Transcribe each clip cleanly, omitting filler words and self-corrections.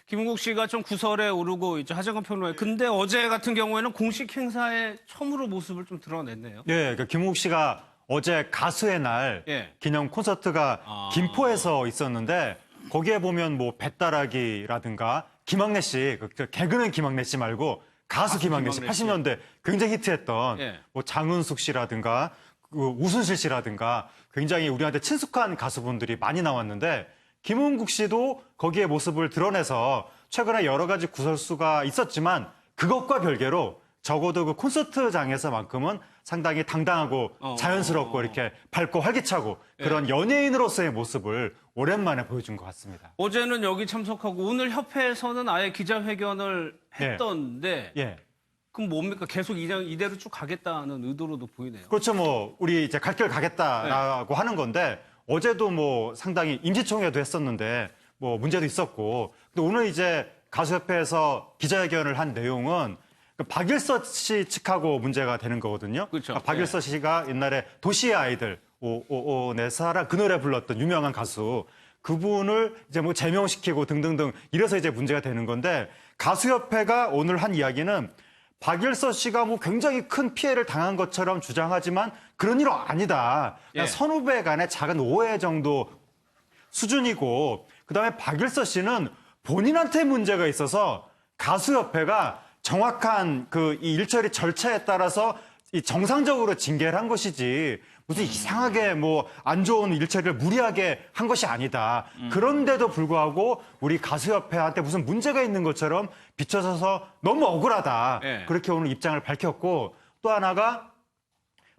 김은국 씨가 좀 구설에 오르고 있죠. 하정근 평론가에. 근데 어제 같은 경우에는 공식 행사에 처음으로 모습을 좀 드러냈네요. 예, 그러니까 김은국 씨가 어제 가수의 날 예. 기념 콘서트가 김포에서 있었는데 거기에 보면 뭐 배따라기라든가 김학래 씨, 그 개그는 김학래 씨 말고 가수 김학래 씨, 김학래 씨. 80년대 굉장히 히트했던 예. 뭐 장은숙 씨라든가 그 우순실 씨라든가 굉장히 우리한테 친숙한 가수분들이 많이 나왔는데 김은국 씨도 거기에 모습을 드러내서 최근에 여러 가지 구설수가 있었지만 그것과 별개로 적어도 그 콘서트장에서만큼은 상당히 당당하고 자연스럽고 이렇게 밝고 활기차고 그런 연예인으로서의 모습을 오랜만에 보여준 것 같습니다. 어제는 여기 참석하고 오늘 협회에서는 아예 기자회견을 했던데 예. 그럼 뭡니까? 계속 이대로 쭉 가겠다는 의도로도 보이네요. 그렇죠. 뭐 우리 이제 갈 길 가겠다라고 하는 건데 어제도 뭐 상당히 임시총회도 했었는데 뭐 문제도 있었고 근데 오늘 이제 가수협회에서 기자회견을 한 내용은 박일서 씨 측하고 문제가 되는 거거든요. 그렇죠. 그러니까 박일서 씨가 옛날에 도시의 아이들 오오오 내 사랑 그 노래 불렀던 유명한 가수 그분을 이제 뭐 제명시키고 등등등 이래서 이제 문제가 되는 건데 가수협회가 오늘 한 이야기는 박일서 씨가 뭐 굉장히 큰 피해를 당한 것처럼 주장하지만 그런 일은 아니다. 그냥 예. 선후배 간의 작은 오해 정도 수준이고 그다음에 박일서 씨는 본인한테 문제가 있어서 가수협회가 정확한 그 이 일처리 절차에 따라서 이 정상적으로 징계를 한 것이지 무슨 이상하게 뭐 안 좋은 일처리를 무리하게 한 것이 아니다. 그런데도 불구하고 우리 가수협회한테 무슨 문제가 있는 것처럼 비춰져서 너무 억울하다. 네. 그렇게 오늘 입장을 밝혔고 또 하나가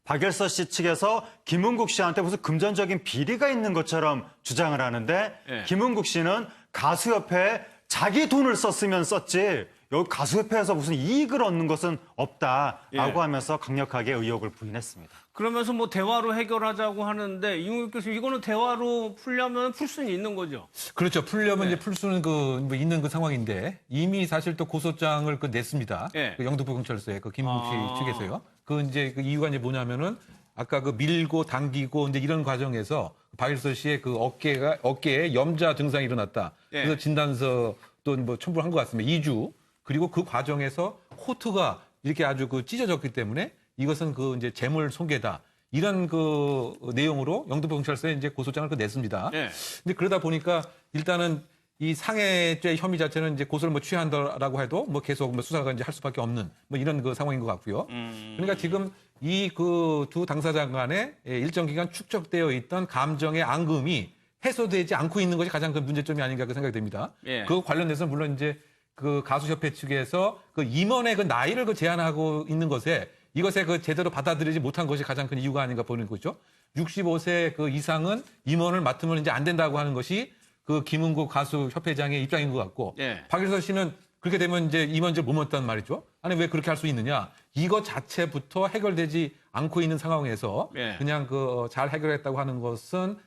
박일서 씨 측에서 김은국 씨한테 무슨 금전적인 비리가 있는 것처럼 주장을 하는데 네. 김은국 씨는 가수협회에 자기 돈을 썼으면 썼지 여기 가수협회에서 무슨 이익을 얻는 것은 없다라고 하면서 강력하게 의혹을 부인했습니다. 그러면서 뭐 대화로 해결하자고 하는데 이용욱 교수님 이거는 대화로 풀려면 풀 수는 있는 거죠. 그렇죠. 풀려면 이제 풀 수는 뭐 있는 그 상황인데 이미 사실 또 고소장을 냈습니다. 예. 그 영등포 경찰서에 그 김은국 씨 측에서요. 그 이제 그 이유가 이제 뭐냐면은 아까 그 밀고 당기고 이제 이런 과정에서 박일서 씨의 그 어깨에 염자 증상이 일어났다. 예. 그래서 진단서 또 뭐 첨부를 한 것 같습니다. 2주. 그리고 그 과정에서 코트가 이렇게 아주 그 찢어졌기 때문에 이것은 그 이제 재물 손괴다. 이런 그 내용으로 영등포 경찰서에 이제 고소장을 냈습니다. 예. 근데 그러다 보니까 일단은 이 상해죄 혐의 자체는 이제 고소를 뭐 취한다라고 해도 뭐 계속 뭐 수사가 이제 할 수밖에 없는 뭐 이런 그 상황인 것 같고요. 그러니까 지금 이 그 두 당사자 간에 일정 기간 축적되어 있던 감정의 앙금이 해소되지 않고 있는 것이 가장 큰 문제점이 아닌가 그 생각이 됩니다. 예. 그 관련돼서 물론 이제 그 가수협회 측에서 그 임원의 그 나이를 그 제한하고 있는 것에 이것에 그 제대로 받아들이지 못한 것이 가장 큰 이유가 아닌가 보는 거죠. 65세 그 이상은 임원을 맡으면 이제 안 된다고 하는 것이 그 김은국 가수협회장의 입장인 것 같고 예. 박일서 씨는 그렇게 되면 이제 임원직을 못 맡단 말이죠. 아니 왜 그렇게 할 수 있느냐? 이것 자체부터 해결되지 않고 있는 상황에서 예. 그냥 그 잘 해결했다고 하는 것은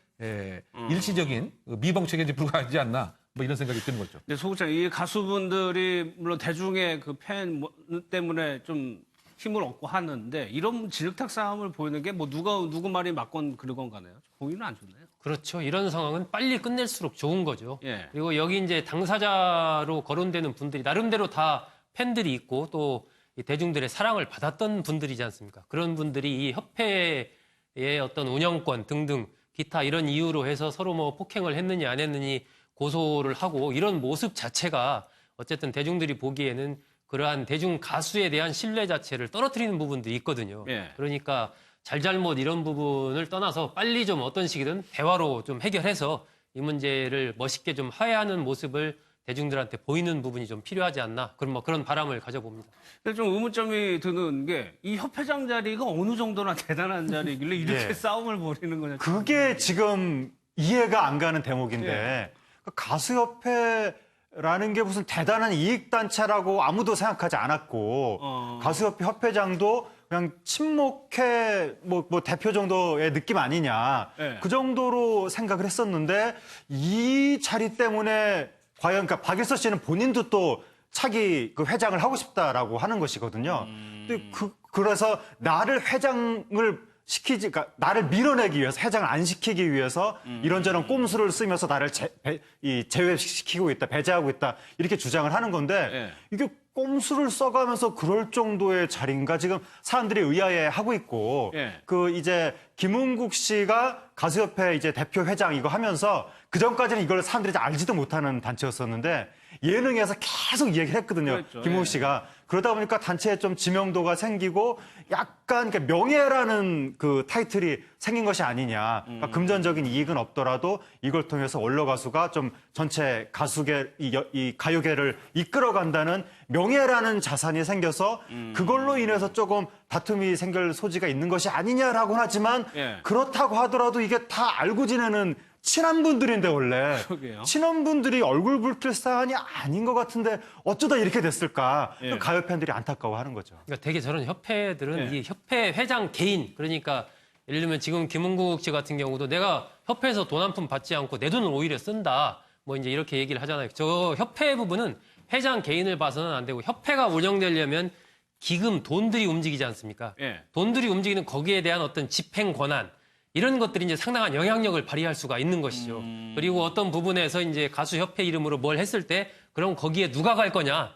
일시적인 미봉책에 이제 불과하지 않나 뭐 이런 생각이 드는 거죠. 근데 소극장 이 가수분들이 물론 대중의 그 팬 때문에 좀 힘을 얻고 하는데 이런 진흙탕 싸움을 보이는 게 뭐 누구 말이 맞건 그러건 가네요. 보기는 안 좋네요. 그렇죠. 이런 상황은 빨리 끝낼수록 좋은 거죠. 예. 그리고 여기 이제 당사자로 거론되는 분들이 나름대로 다 팬들이 있고 또 이 대중들의 사랑을 받았던 분들이지 않습니까? 그런 분들이 이 협회의 어떤 운영권 등등 기타 이런 이유로 해서 서로 뭐 폭행을 했느니 안 했느니 고소를 하고 이런 모습 자체가 어쨌든 대중들이 보기에는 그러한 대중 가수에 대한 신뢰 자체를 떨어뜨리는 부분들이 있거든요. 예. 그러니까 잘잘못 이런 부분을 떠나서 빨리 좀 어떤 식이든 대화로 좀 해결해서 이 문제를 멋있게 좀 화해하는 모습을 대중들한테 보이는 부분이 좀 필요하지 않나 그런 바람을 가져봅니다. 근데 좀 의문점이 드는 게 이 협회장 자리가 어느 정도나 대단한 자리길래 이렇게 예. 싸움을 벌이는 거냐. 그게 지금 이해가 안 가는 대목인데 가수협회라는 게 무슨 대단한 이익단체라고 아무도 생각하지 않았고 가수협회 협회장도 그냥 친목회 뭐 대표 정도의 느낌 아니냐 네. 그 정도로 생각을 했었는데 이 자리 때문에 과연 그러니까 박일서 씨는 본인도 또 차기 그 회장을 하고 싶다라고 하는 것이거든요. 근데 그래서 나를 회장을 그러니까 나를 밀어내기 위해서 회장을 안 시키기 위해서 이런저런 꼼수를 쓰면서 나를 제외시키고 있다, 배제하고 있다 이렇게 주장을 하는 건데 예. 이게 꼼수를 써가면서 그럴 정도의 자리인가 지금 사람들이 의아해하고 있고 예. 그 이제 김은국 씨가 가수협회 이제 대표 회장 이거 하면서 그 전까지는 이걸 사람들이 잘 알지도 못하는 단체였었는데 예능에서 계속 얘기를 했거든요. 그랬죠. 김은국 예. 씨가. 그러다 보니까 단체에 좀 지명도가 생기고 약간 명예라는 그 타이틀이 생긴 것이 아니냐. 그러니까 금전적인 이익은 없더라도 이걸 통해서 원로 가수가 좀 전체 가수계, 이 가요계를 이끌어간다는 명예라는 자산이 생겨서 그걸로 인해서 조금 다툼이 생길 소지가 있는 것이 아니냐라고 하지만 예. 그렇다고 하더라도 이게 다 알고 지내는 친한 분들인데 원래 그러게요. 친한 분들이 얼굴 붉힐 사안이 아닌 것 같은데 어쩌다 이렇게 됐을까? 예. 가요 팬들이 안타까워하는 거죠. 그러니까 되게 저런 협회들은 예. 이 협회 회장 개인 그러니까 예를 들면 지금 김은국 씨 같은 경우도 내가 협회에서 돈 한 푼 받지 않고 내 돈을 오히려 쓴다. 뭐 이제 이렇게 얘기를 하잖아요. 저 협회 부분은 회장 개인을 봐서는 안 되고 협회가 운영되려면 기금 돈들이 움직이지 않습니까? 예. 돈들이 움직이는 거기에 대한 어떤 집행 권한 이런 것들이 이제 상당한 영향력을 발휘할 수가 있는 것이죠. 그리고 어떤 부분에서 이제 가수협회 이름으로 뭘 했을 때 그럼 거기에 누가 갈 거냐?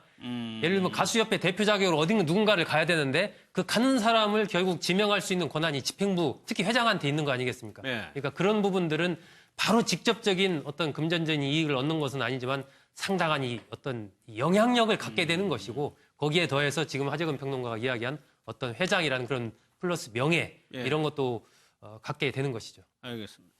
예를 들면 가수협회 대표 자격으로 어딘가 누군가를 가야 되는데 그 가는 사람을 결국 지명할 수 있는 권한이 집행부 특히 회장한테 있는 거 아니겠습니까? 네. 그러니까 그런 부분들은 바로 직접적인 어떤 금전적인 이익을 얻는 것은 아니지만 상당한 이 어떤 영향력을 갖게 되는 것이고 거기에 더해서 지금 하재근 평론가가 이야기한 어떤 회장이라는 그런 플러스 명예 예. 이런 것도 갖게 되는 것이죠. 알겠습니다.